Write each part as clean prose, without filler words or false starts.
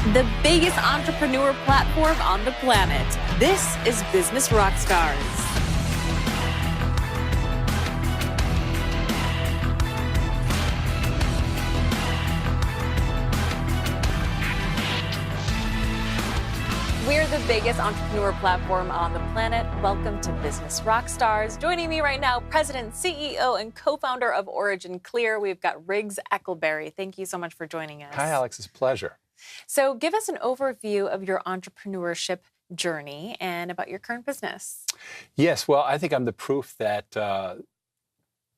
the biggest entrepreneur platform on the planet. This is Business Rockstars. We're the biggest entrepreneur platform on the planet. Welcome to Business Rockstars. Joining me right now, President, CEO, and co-founder of OriginClear, we've got Riggs Eckelberry. Thank you so much for joining us. Hi, Alex. It's a pleasure. So give us an overview of your entrepreneurship journey and about your current business. Yes, well, I think I'm the proof that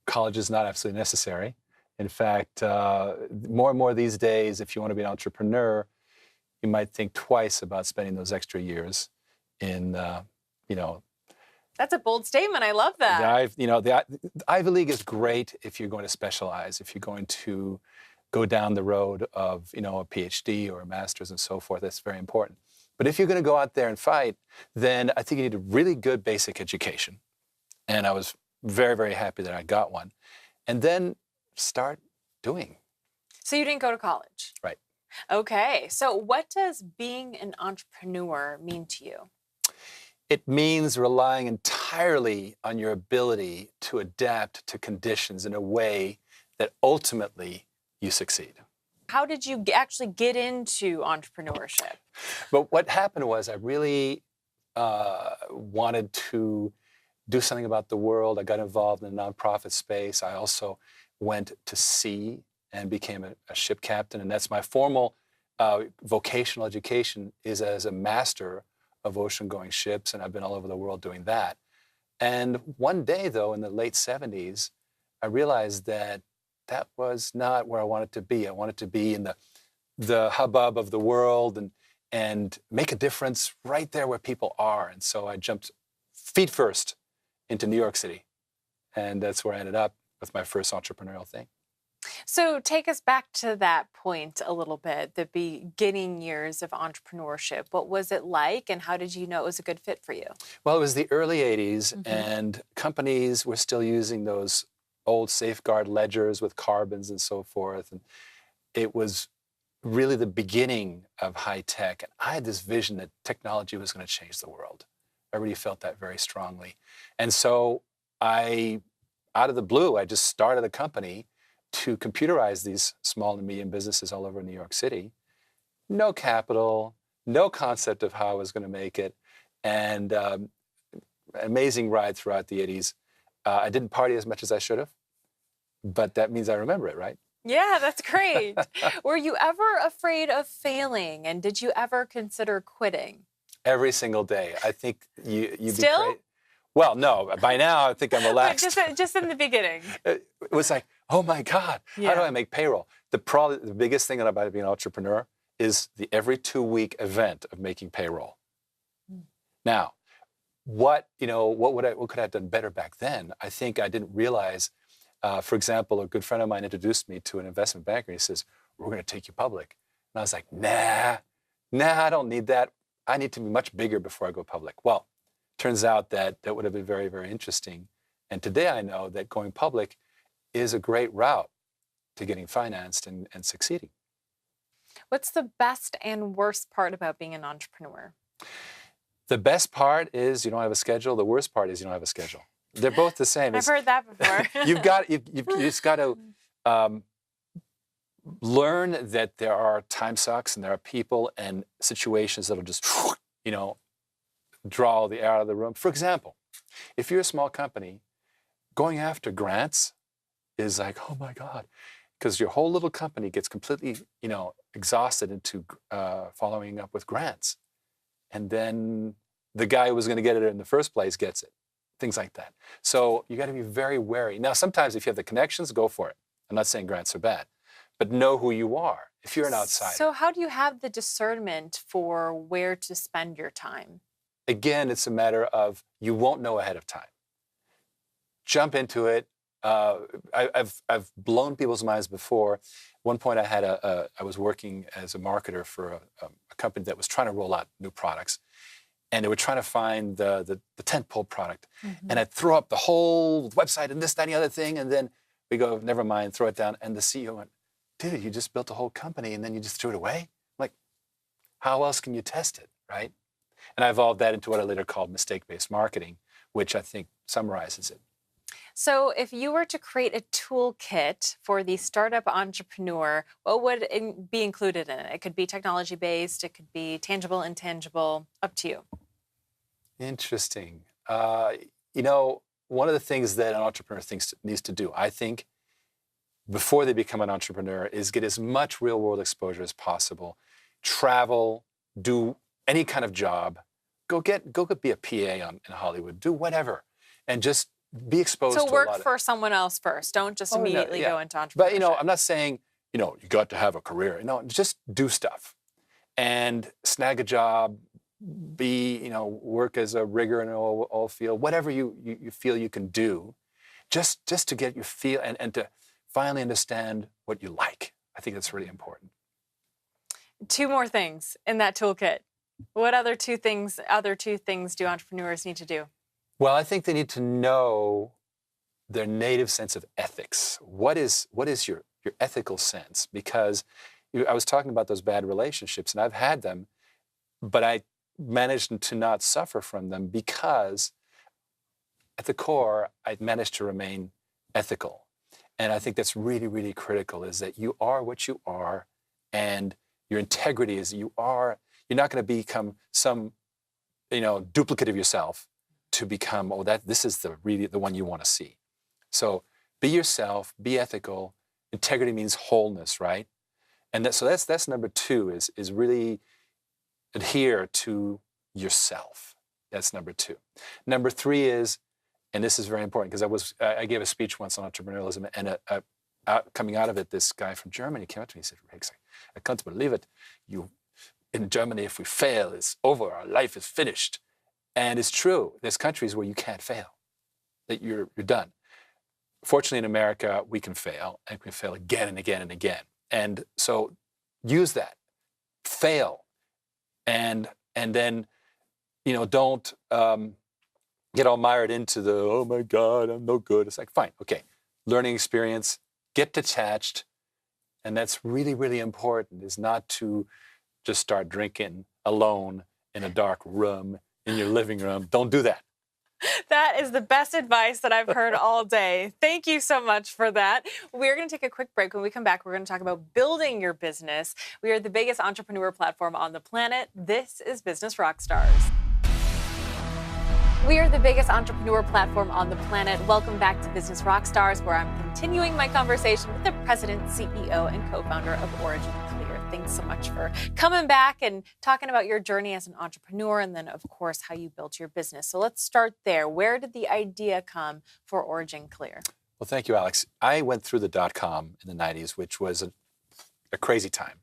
college is not absolutely necessary. In fact, more and more these days, if you want to be an entrepreneur, you might think twice about spending those extra years in, That's a bold statement. I love that. the Ivy League is great if you're going to specialize, if you're going to go down the road of, a PhD or a master's and so forth. That's very important. But if you're going to go out there and fight, then I think you need a really good basic education. And I was very, very happy that I got one. And then start doing. So you didn't go to college? Right. Okay. So what does being an entrepreneur mean to you? It means relying entirely on your ability to adapt to conditions in a way that ultimately you succeed. How did you actually get into entrepreneurship? But what happened was I really wanted to do something about the world. I got involved in the nonprofit space. I also went to sea and became a ship captain. And that's my formal vocational education is as a master of ocean-going ships. And I've been all over the world doing that. And one day, though, in the late 70s, I realized that that was not where I wanted to be. I wanted to be in the hubbub of the world and make a difference right there where people are. And so I jumped feet first into New York City. And that's where I ended up with my first entrepreneurial thing. So take us back to that point a little bit, the beginning years of entrepreneurship. What was it like and how did you know it was a good fit for you? Well, it was the early 80s and companies were still using those old safeguard ledgers with carbons and so forth. And it was really the beginning of high tech. And I had this vision that technology was going to change the world. I really felt that very strongly. And so out of the blue, I just started a company to computerize these small and medium businesses all over New York City. No capital, no concept of how I was going to make it. And an amazing ride throughout the 80s. I didn't party as much as I should have, but that means I remember it, right? Yeah, that's great. Were you ever afraid of failing? And did you ever consider quitting? Every single day. I think you'd Still? be crazy. Well, no. By now, I think I'm relaxed. Just in the beginning. It was like, oh my God, how do I make payroll? The biggest thing about being an entrepreneur is the every 2-week event of making payroll. Now, what could I have done better back then? I think I didn't realize. For example, a good friend of mine introduced me to an investment banker. He says, "We're going to take you public," and I was like, "Nah, I don't need that. I need to be much bigger before I go public." Well, turns out that would have been very, very interesting. And today I know that going public is a great route to getting financed and succeeding. What's the best and worst part about being an entrepreneur? The best part is you don't have a schedule. The worst part is you don't have a schedule. They're both the same. I've heard that before. you just got to learn that there are time sucks and there are people and situations that'll just, draw the air out of the room. For example, if you're a small company, going after grants is like, oh my God, because your whole little company gets completely, exhausted into following up with grants. And then the guy who was going to get it in the first place gets it. Things like that. So you got to be very wary. Now, sometimes if you have the connections, go for it. I'm not saying grants are bad, but know who you are if you're an outsider. So how do you have the discernment for where to spend your time? Again, it's a matter of you won't know ahead of time. Jump into it. I've blown people's minds before. At one point, I was working as a marketer for a company that was trying to roll out new products. And they were trying to find the tentpole product. And I'd throw up the whole website and this, that, and the other thing. And then we go, never mind, throw it down. And the CEO went, dude, you just built a whole company and then you just threw it away? I'm like, how else can you test it, right? And I evolved that into what I later called mistake-based marketing, which I think summarizes it. So if you were to create a toolkit for the startup entrepreneur, what would be included in it? It could be technology-based, it could be tangible, intangible, up to you. Interesting. One of the things that an entrepreneur needs to do, I think, before they become an entrepreneur, is get as much real-world exposure as possible. Travel, do any kind of job, go be a PA in Hollywood, do whatever, and just be exposed to a lot So work for someone else first. Don't just immediately go into entrepreneurship. But I'm not saying you got to have a career. Just do stuff and snag a job. Work as a rigger in an oil field, whatever you feel you can do, just to get your feel and to finally understand what you like. I think that's really important. 2 more things in that toolkit. What other two things do entrepreneurs need to do? Well, I think they need to know their native sense of ethics. What is your ethical sense? Because I was talking about those bad relationships, and I've had them, but I managed to not suffer from them because at the core, I managed to remain ethical. And I think that's really, really critical, is that you are what you are, and your integrity is you are. You're not going to become some, duplicate of yourself to become, this is the one you want to see. So be yourself, be ethical. Integrity means wholeness, right? And so that's number 2 is really adhere to yourself. That's number 2. Number 3 is, and this is very important because I gave a speech once on entrepreneurialism, and coming out of it, this guy from Germany came up to me and said, Riggs, I can't believe it. In Germany, if we fail, it's over. Our life is finished. And it's true. There's countries where you can't fail, that you're done. Fortunately, in America, we can fail, and we can fail again and again and again. And so use that. Fail. And then, don't get all mired into the, oh my God, I'm no good. It's like, fine, okay. Learning experience, get detached. And that's really, really important, is not to just start drinking alone in a dark room in your living room. Don't do that. That is the best advice that I've heard all day. Thank you so much for that. We're going to take a quick break. When we come back, we're going to talk about building your business. We are the biggest entrepreneur platform on the planet. This is Business Rockstars. We are the biggest entrepreneur platform on the planet. Welcome back to Business Rockstars, where I'm continuing my conversation with the president, CEO, and co-founder of OriginClear. Thanks so much for coming back and talking about your journey as an entrepreneur, and then, of course, how you built your business. So let's start there. Where did the idea come for OriginClear? Well, thank you, Alex. I went through the dot-com in the 90s, which was a crazy time.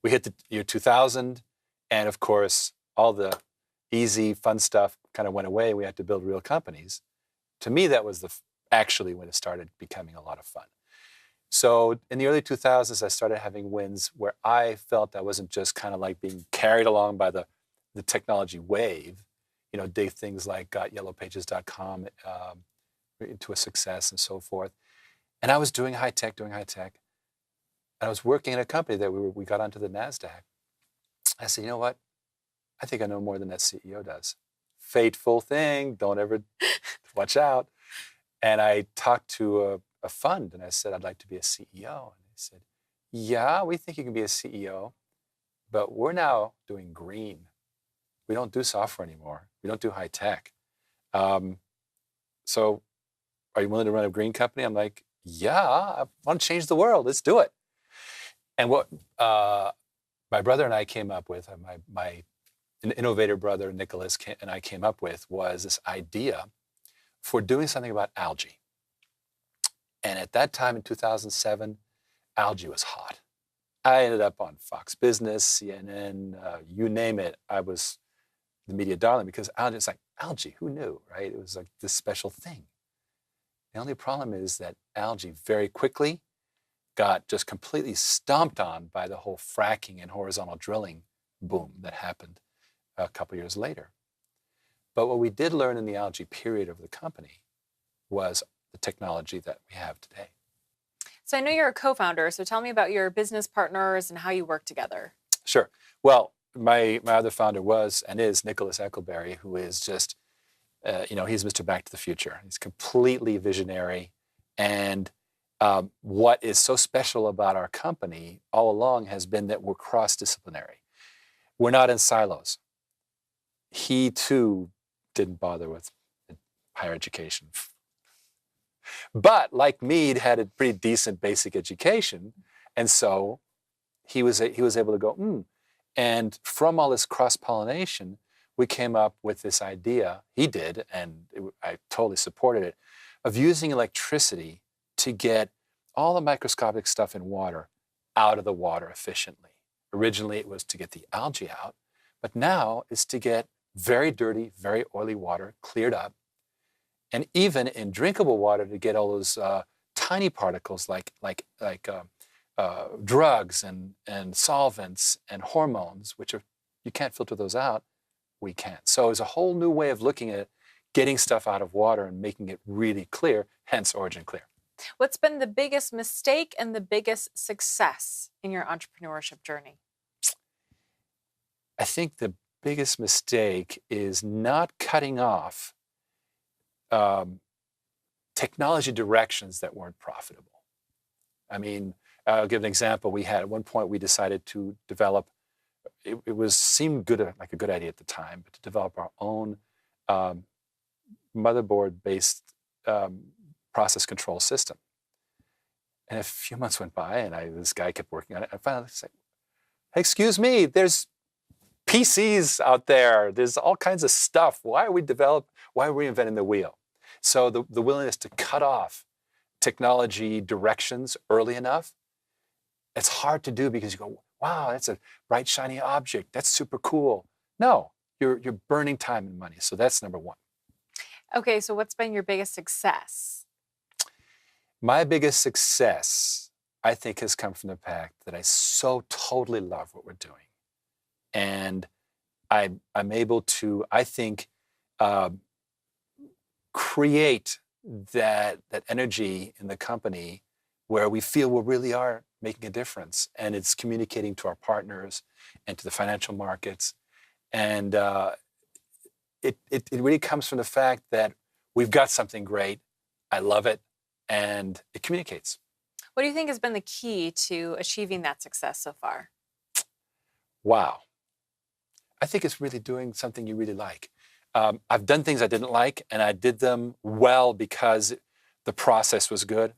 We hit the year 2000, and of course, all the easy, fun stuff kind of went away. We had to build real companies. To me, that was actually when it started becoming a lot of fun. So in the early 2000s, I started having wins where I felt I wasn't just kind of like being carried along by the technology wave, did things like got yellowpages.com into a success and so forth. And I was doing high tech. And I was working in a company that we got onto the NASDAQ. I said, you know what? I think I know more than that CEO does. Fateful thing. Don't ever watch out. And I talked to a fund, and I said, I'd like to be a CEO. And they said, yeah, we think you can be a CEO, but we're now doing green. We don't do software anymore. We don't do high tech. So are you willing to run a green company? I'm like, yeah, I want to change the world. Let's do it. And what my brother and I came up with, my innovator brother, Nicholas, and I came up with was this idea for doing something about algae. And at that time in 2007, algae was hot. I ended up on Fox Business, CNN, you name it. I was the media darling because algae, who knew, right? It was like this special thing. The only problem is that algae very quickly got just completely stomped on by the whole fracking and horizontal drilling boom that happened a couple years later. But what we did learn in the algae period of the company was the technology that we have today. So I know you're a co-founder, so tell me about your business partners and how you work together. Sure. Well, my other founder was and is Nicholas Eckelberry, who is just, he's Mr. Back to the Future. He's completely visionary. And what is so special about our company all along has been that we're cross-disciplinary. We're not in silos. He, too, didn't bother with higher education. But like me, he'd had a pretty decent basic education. And so he was able to go, And from all this cross-pollination, we came up with this idea, he did, and I totally supported it, of using electricity to get all the microscopic stuff in water out of the water efficiently. Originally, it was to get the algae out, but now it's to get very dirty, very oily water cleared up, and even in drinkable water to get all those tiny particles like drugs and solvents and hormones, which you can't filter those out. We can. So it's a whole new way of looking at getting stuff out of water and making it really clear, hence OriginClear. What's been the biggest mistake and the biggest success in your entrepreneurship journey? I think the biggest mistake is not cutting off technology directions that weren't profitable. I mean, I'll give an example. At one point, we decided to develop, seemed good, like a good idea at the time, but to develop our own motherboard-based process control system. And a few months went by, and this guy kept working on it. I finally said, "Hey, excuse me, there's PCs out there. There's all kinds of stuff. Why are we reinventing the wheel?" So the willingness to cut off technology directions early enough, it's hard to do because you go, "Wow, that's a bright, shiny object. That's super cool." No, you're burning time and money. So that's number one. Okay, so what's been your biggest success? My biggest success, I think, has come from the fact that I so totally love what we're doing. And I'm able to, I think, create that energy in the company where we feel we really are making a difference. And it's communicating to our partners and to the financial markets. And it really comes from the fact that we've got something great. I love it. And it communicates. What do you think has been the key to achieving that success so far? Wow. I think it's really doing something you really like. I've done things I didn't like, and I did them well because the process was good.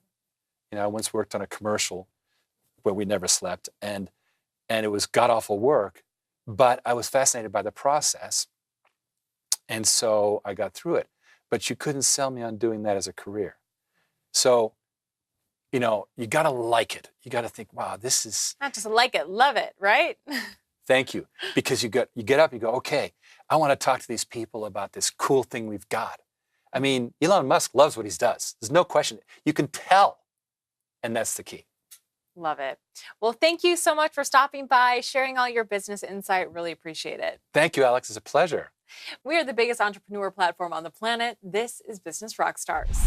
I once worked on a commercial where we never slept, and it was god-awful work, but I was fascinated by the process, and so I got through it. But you couldn't sell me on doing that as a career. So, you got to like it. You got to think, wow, this is... Not just like it, love it, right? Thank you. Because you get up, you go, okay, I want to talk to these people about this cool thing we've got. I mean, Elon Musk loves what he does. There's no question. You can tell. And that's the key. Love it. Well, thank you so much for stopping by, sharing all your business insight. Really appreciate it. Thank you, Alex. It's a pleasure. We are the biggest entrepreneur platform on the planet. This is Business Rockstars.